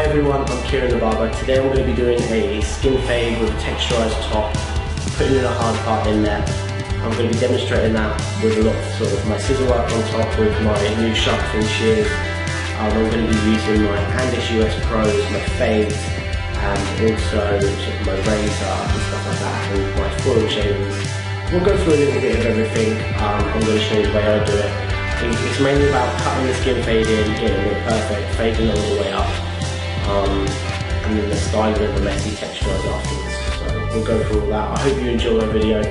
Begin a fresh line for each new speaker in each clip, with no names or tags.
everyone, I'm Kieran the Barber. Today we're going to be doing a skin fade with a texturized top, putting in a hard part in there. I'm going to be demonstrating that with a lot of sort of my scissor work on top with my new sharp fin shears. I'm going to be using my Andish US Pros, my fades, and also sort of my razor and stuff like that, and my foil shavings. We'll go through a little bit of everything. I'm going to show you the way I do it. It's mainly about cutting the skin fade in, getting it perfect, fading it all the way up, and then the styling of the messy textures afterwards. So we'll go through all that. I hope you enjoy my video.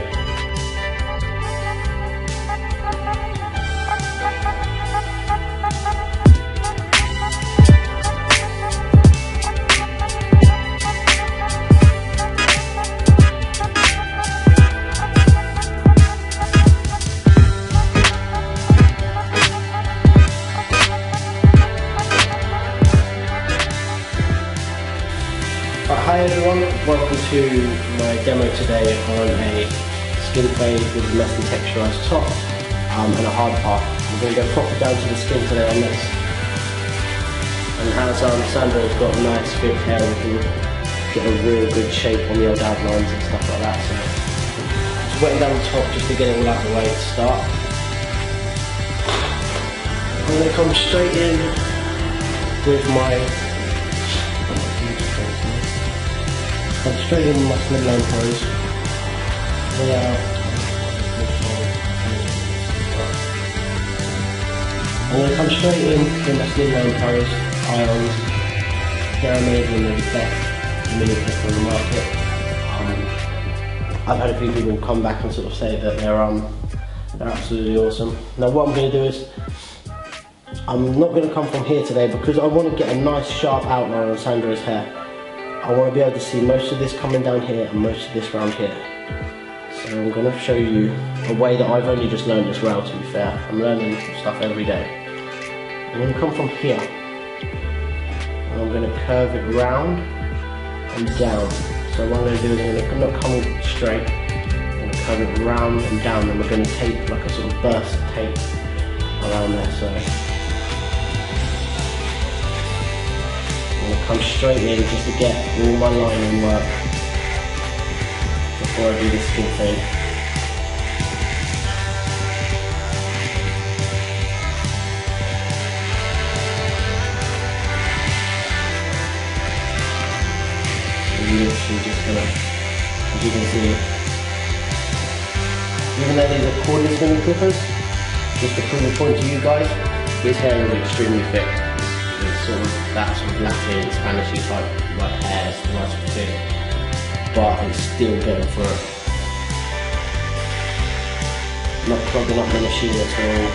Hi everyone, welcome to my demo today on a skin fade with a messy texturized top and a hard part. We're going to go proper down to the skin today on this. And as Sandra's got nice big hair, we can get a real good shape on the old outlines and stuff like that. So just wetting down the top just to get it all out of the way to start. I'm going to come straight in with my straight in with my slimline pros. I'm going to come straight in with my slimline pros, ions. They're amazing, they're the best mini clip on the market. I've had a few people come back and sort of say that they're absolutely awesome. Now what I'm going to do is, I'm not going to come from here today because I want to get a nice sharp outline on Sandra's hair. I want to be able to see most of this coming down here and most of this around here. So I'm going to show you a way that I've only just learned as well, to be fair. I'm learning stuff every day. I'm going to come from here and I'm going to curve it round and down. So what I'm going to do is I'm not come straight, I'm going to curve it round and down, and we're going to tape like a sort of burst tape around there. So come straight in just to get all my lining work before I do the skin fade. I'm literally just gonna, as you can see, even though these are cordless mini clippers, just to prove the point to you guys, his hair is extremely thick. It's sort of that sort of Latin, Spanishy type like hair, it's nice and thick, but it's still getting through it. Not clogging up the machine at all.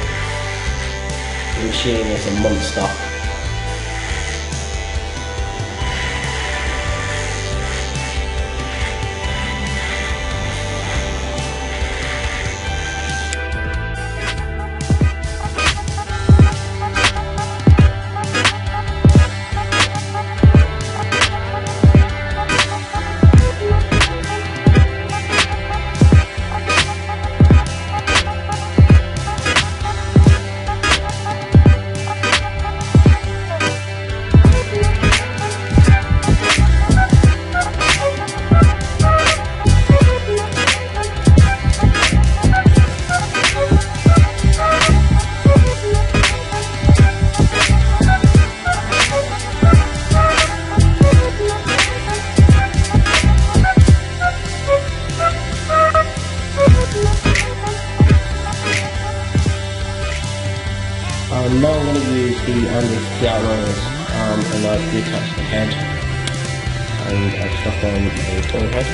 The machine is a monster. Now I'm going to use the Andish outliners and I've detached the head and I've stuck on a foil head.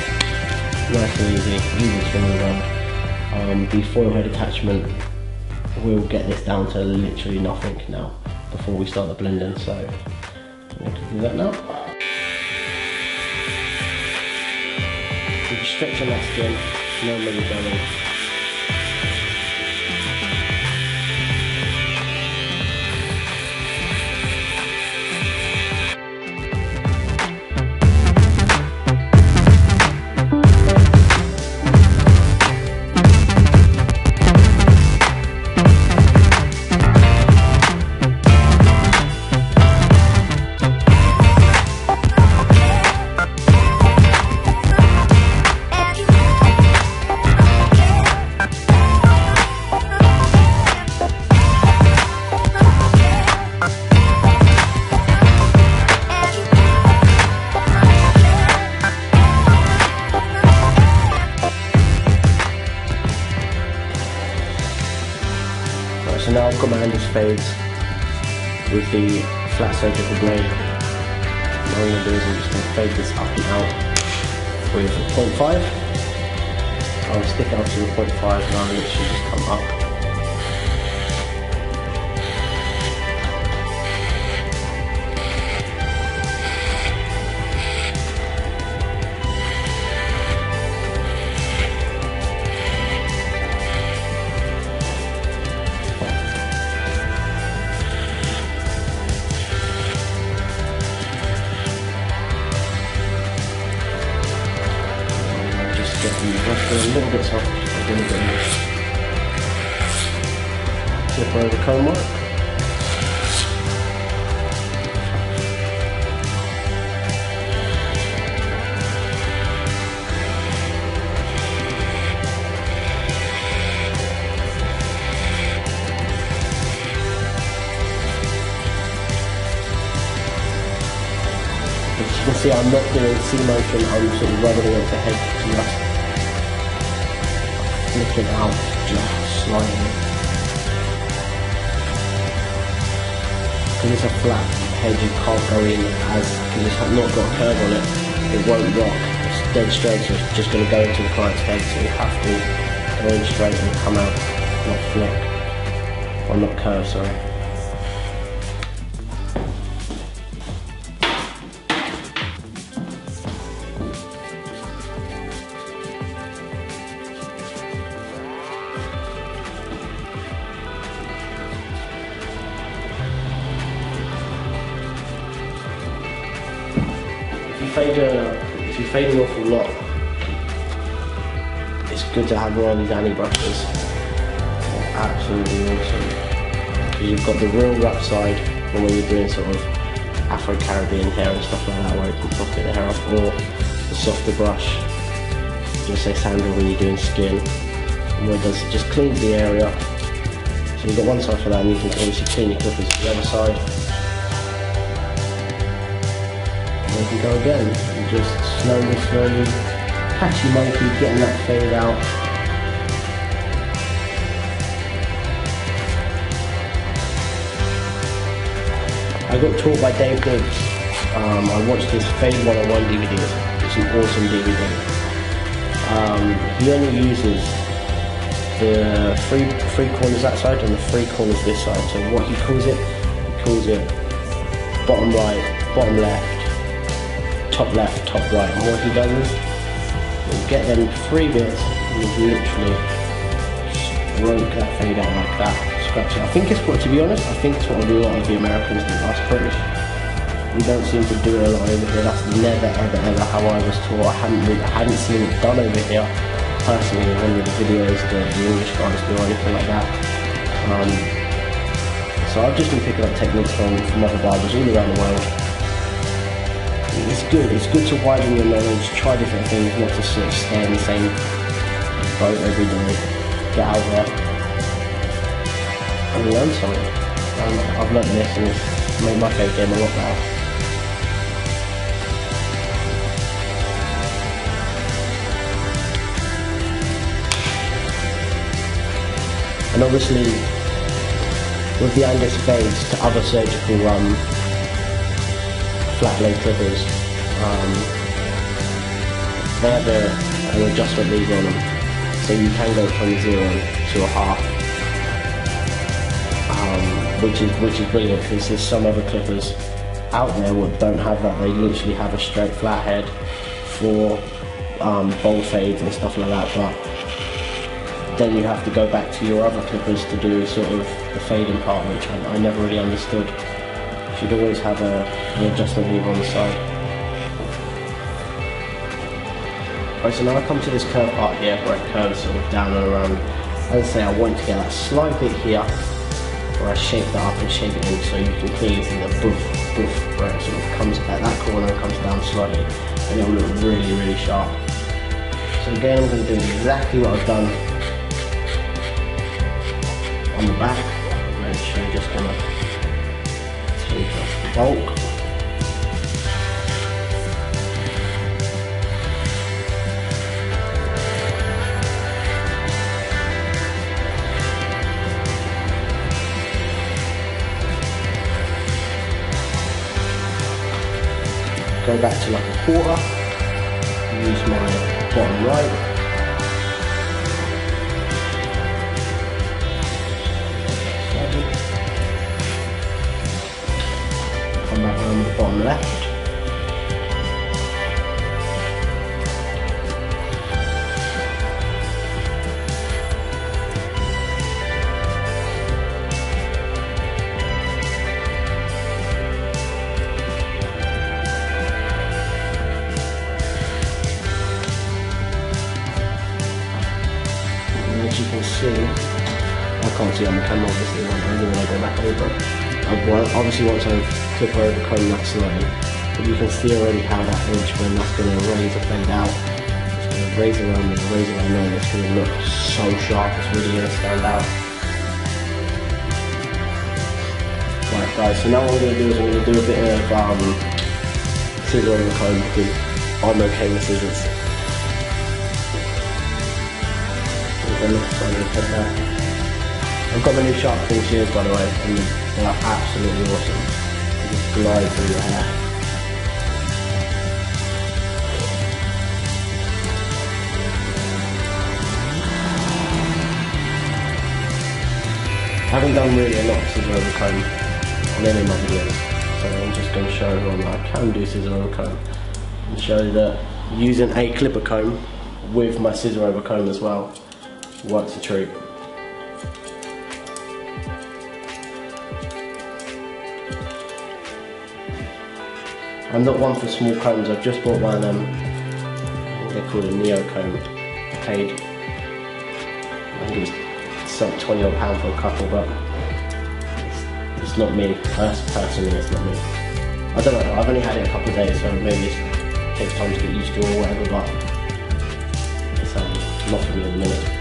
Nice and easy to remove on. The foil head attachment will get this down to literally nothing now before we start the blending, so I'm going to do that now. We're stretching that skin, no really damage. Right, so now I've got my Andy's fades with the flat surgical blade. What I'm going to do is I'm just going to fade this up and out with 0.5. I'll stick it up to 0.5 and I'll literally just come up. Get the brush a little bit soft, a little bit more. Flip over the comb work. As you can see, I'm not doing C motion, I'm sort of rubbing it off the head just flicking out just slightly. Because it's a flat head, you can't go in because it's not got a curve on it, it won't rock. It's dead straight, so it's just going to go into the client's head, so you have to go in straight and come out, not flick. Or not curve, sorry. If you fade an awful lot, it's good to have one of these Annie brushes. They're absolutely awesome. Because you've got the real rough side when you're doing sort of Afro-Caribbean hair and stuff like that, where you can pocket the hair off, or the softer brush, just say Sandra, when you're doing skin, and what it does, it just cleans the area. So you've got one side for that, and you can obviously clean your clippers to the other side. You can go again, and just slowly, catchy monkey, getting that fade out. I got taught by Dave Diggs. I watched his Fade 101 DVD. It's an awesome DVD. He only uses the three corners that side and the 3 corners this side. So what he calls it bottom right, bottom left, top left, top right, and what he does is he'll get them 3 bits and he'll literally stroke that fade out like that, scratch it. I think it's what, to be honest, I think it's what a lot of the Americans do, us British. We don't seem to do it a lot over here. That's never ever how I was taught. I hadn't seen it done over here personally in any of the videos that the English guys do or anything like that. So I've just been picking up techniques from other barbers all around the world. It's good to widen your knowledge, try different things, not to sort of stay in the same boat every day. Get out there and learn something. I've learned this and it's made my fade game a lot better. And obviously, with the Andes fades to other surgical flat blade clippers, they have an adjustment lever on them, so you can go from 0 to a half, which is brilliant, because there's some other clippers out there that don't have that. They literally have a straight flat head for bowl fades and stuff like that, but then you have to go back to your other clippers to do sort of the fading part, which I never really understood. You should always have an adjustment lever on the side. Right, so now I come to this curve part here where it curves sort of down and around. As I say, I want to get that slight bit here where I shape that up and shape it in, so you can clearly see the boof, boof, where it sort of comes at that corner and comes down slightly, and it will look really, really sharp. So again, I'm going to do exactly what I've done on the back. I'm literally just going to take off the bulk. go back to like a quarter, use my bottom right, come back around the bottom left, as you can see, I can't see on the camera obviously when I go back over it. Obviously once I clip over the comb that slightly, but you can see already how that edge, when that's going to raise or fade out, it's going to raise around there, raise around there, and it's going to look so sharp, it's really going to stand out. Right guys, so now what I'm going to do is I'm going to do a bit of scissor on the comb because I'm okay with scissors. I've got my new sharp thin shears by the way, and they are absolutely awesome. They just glide through your hair. I haven't done really a lot of scissor over comb on any of my videos, so I'm just going to show everyone that I can do scissor over comb and show you that using a clipper comb with my scissor over comb as well works a treat. I'm not one for small combs. I've just bought one of them, I think they're called a Neo comb. I paid, I think it was some £20 odd for a couple, but it's not me. Personally, it's not me. I don't know, I've only had it a couple of days, so maybe it takes time to get used to or whatever, but it's not for me at the minute.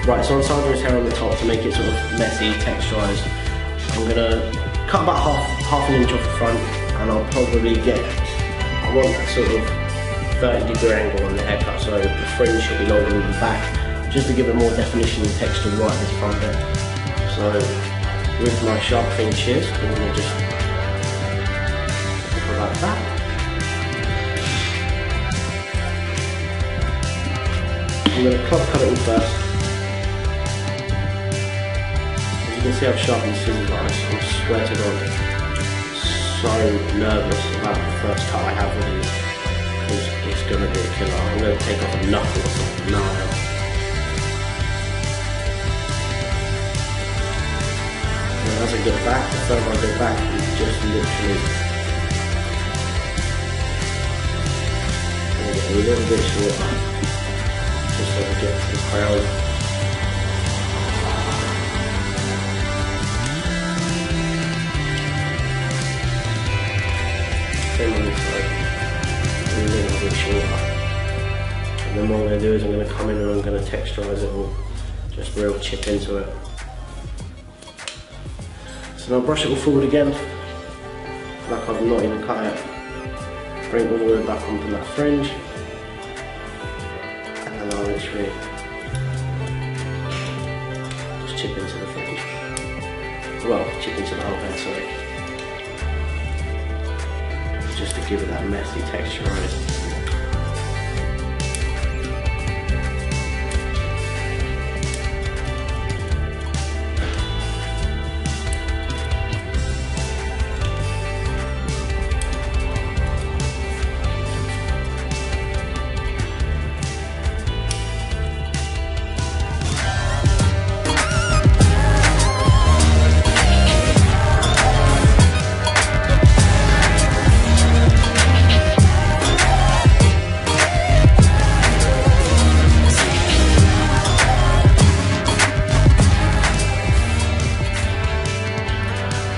Right, so on Sandra's hair on the top to make it sort of messy, texturised, I'm going to cut about half an inch off the front, and I'll probably I want that sort of 30-degree angle on the haircut, so the fringe should be longer than the back, just to give it more definition and texture right at this front bit. So with my sharp thin shears, I'm going to just go like that. I'm going to cut it all first. You can see how sharp these scissors are. I swear to God, so nervous about the first cut I have with these, because it's going to be a killer. I'm going to take off a knuckle or something. No, and as I get back, the further I go back, it's just literally going to get a little bit shorter, just so I get to the crown. On this side, a little bit shorter. And then what I'm going to do is I'm going to come in and I'm going to texturise it all, just real chip into it. So now brush it all forward again, like I've not even cut it. Bring it all the way back onto that fringe, and then I'll literally just chip into the fringe. Well, chip into the whole head, sorry. Just to give it that messy texture on it.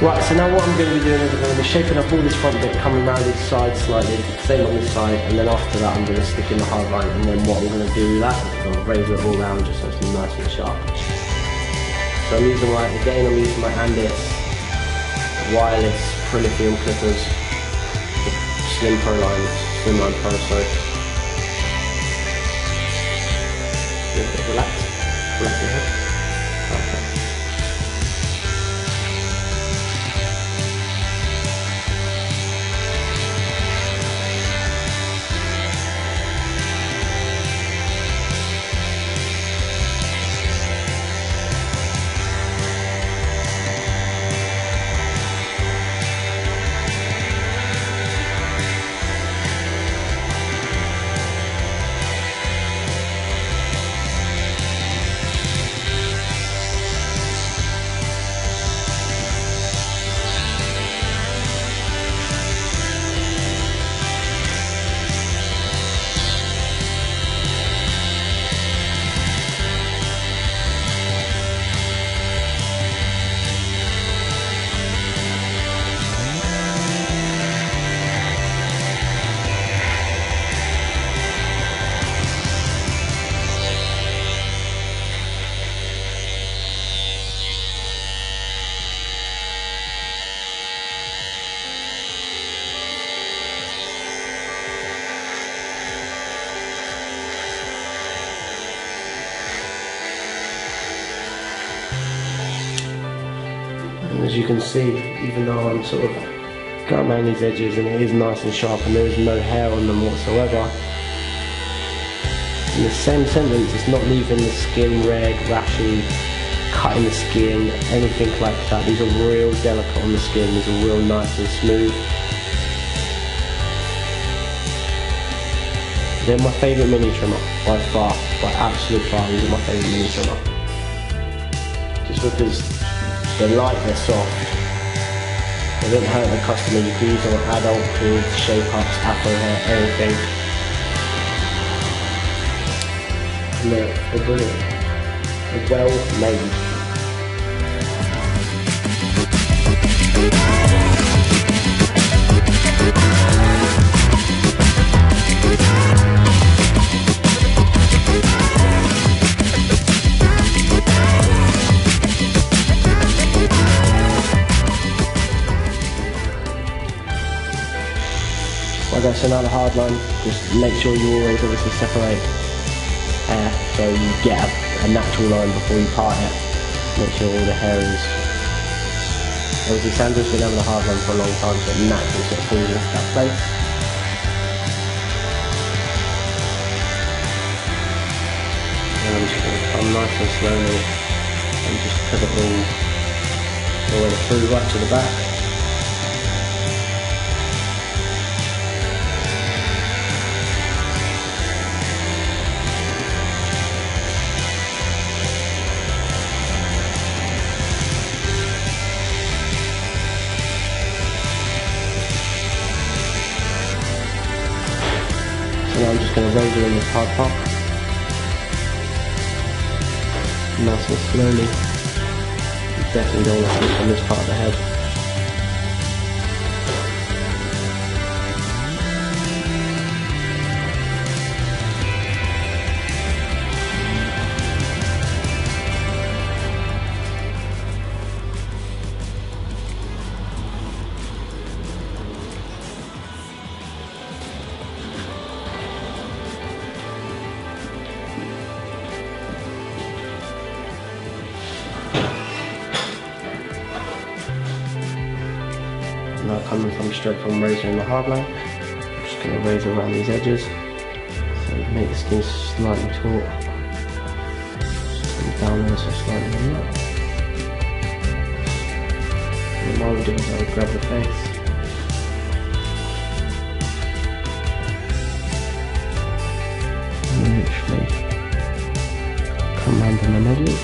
Right, so now what I'm going to be doing is I'm going to be shaping up all this front bit, coming around each side slightly, same on this side, and then after that I'm going to stick in the hard line, and then what I'm going to do with that is I'm going to razor it all around just so it's nice and sharp. So I'm using my Andis wireless Prolifium clippers, Slimline Pro, sorry. Relax your head. Okay. And as you can see, even though I'm sort of going around these edges and it is nice and sharp and there is no hair on them whatsoever, in the same sentence it's not leaving the skin red, rashy, cutting the skin, anything like that. These are real delicate on the skin, these are real nice and smooth. They're my favourite mini trimmer, by far, by absolute far, these are my favourite mini trimmer. Just because they're light, they're soft, they don't hurt the customer. You can use them on adult, kids, shape-ups, afro hair, anything. And they're brilliant. They're well made. Okay, so now the hard line, just make sure you always obviously separate hair so you get a natural line before you part it. Make sure all the hair is... Obviously Sandra's been having a hard line for a long time, so it naturally sort of falls into that place. And I'm just going to come nice and slowly and just put it all the way through right to the back. So now I'm just going to razor in this hard part, nice and slowly. You definitely don't want to push on this part of the head. Now coming from straight from razoring the hard line, I'm just going to razor around these edges, so make the skin slightly taut, just come down there so slightly like that. And then what I'll do is I'll grab the face, and literally come round in the edges.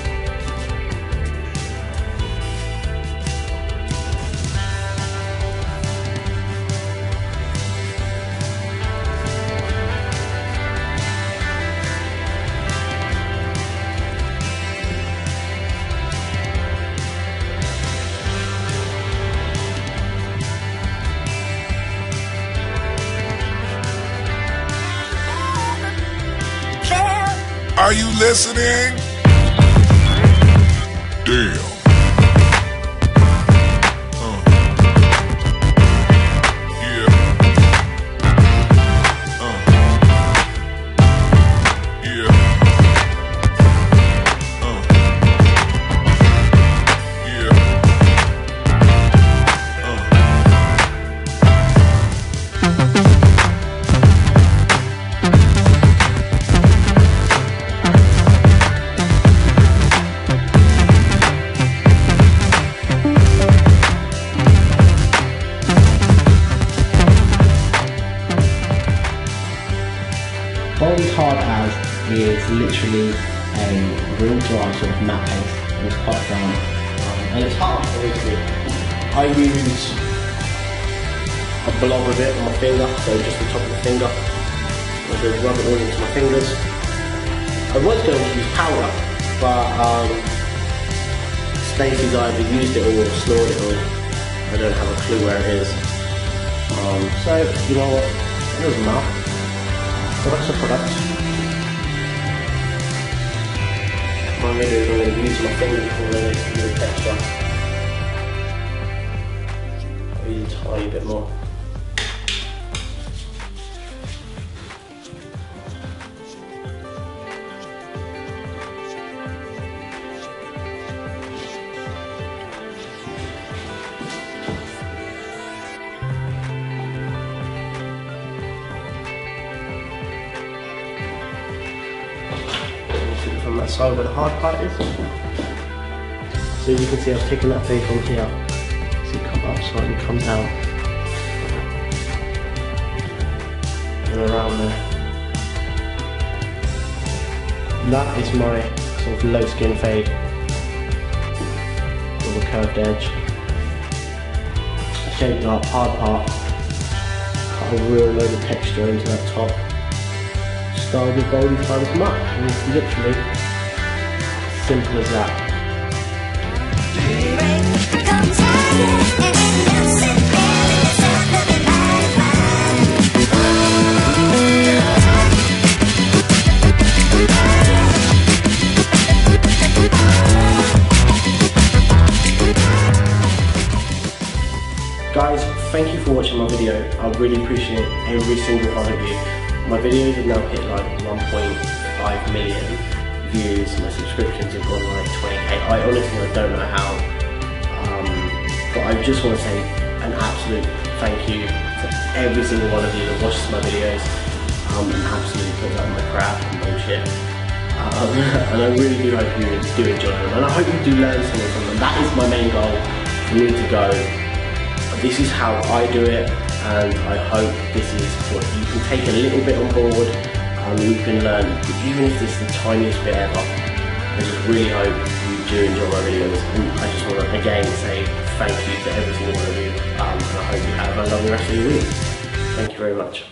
Are you listening? Damn.
Bold hard as is literally a real dry sort of matte paste, and it's quite firm, and it's hard obviously. I use a blob of it on my finger, so just the top of the finger. I'm going to rub it all into my fingers. I was going to use powder, but Stacey's either used it all or snored it all. I don't have a clue where it is. So you know what? It doesn't matter. Products are products. What I'm going to do is I'm going to use my finger for the texture. I'll use a tiny bit more. From that side where the hard part is. So as you can see, I've taken that thing from here. So it come up slightly, come down. And around there. That is my sort of low skin fade. With a curved edge. Shaped up, hard part. Cut a real load of texture into that top. Style the golden time come up, and it's literally simple as that. Guys, thank you for watching my video. I really appreciate every single one of you. My videos have now hit like 1.5 million views. My subscriptions have gone like 20k. I honestly don't know how. But I just want to say an absolute thank you to every single one of you that watches my videos and absolutely puts up my crap and bullshit. And I really do hope you do enjoy them. And I hope you do learn something from them. That is my main goal for me to go. This is how I do it. And I hope this is what you can take a little bit on board and you can learn, even if it's the tiniest bit ever. I just really hope you do enjoy my videos, and I just want to again say thank you to every single one of you, and I hope you have a lovely rest of your week. Thank you very much.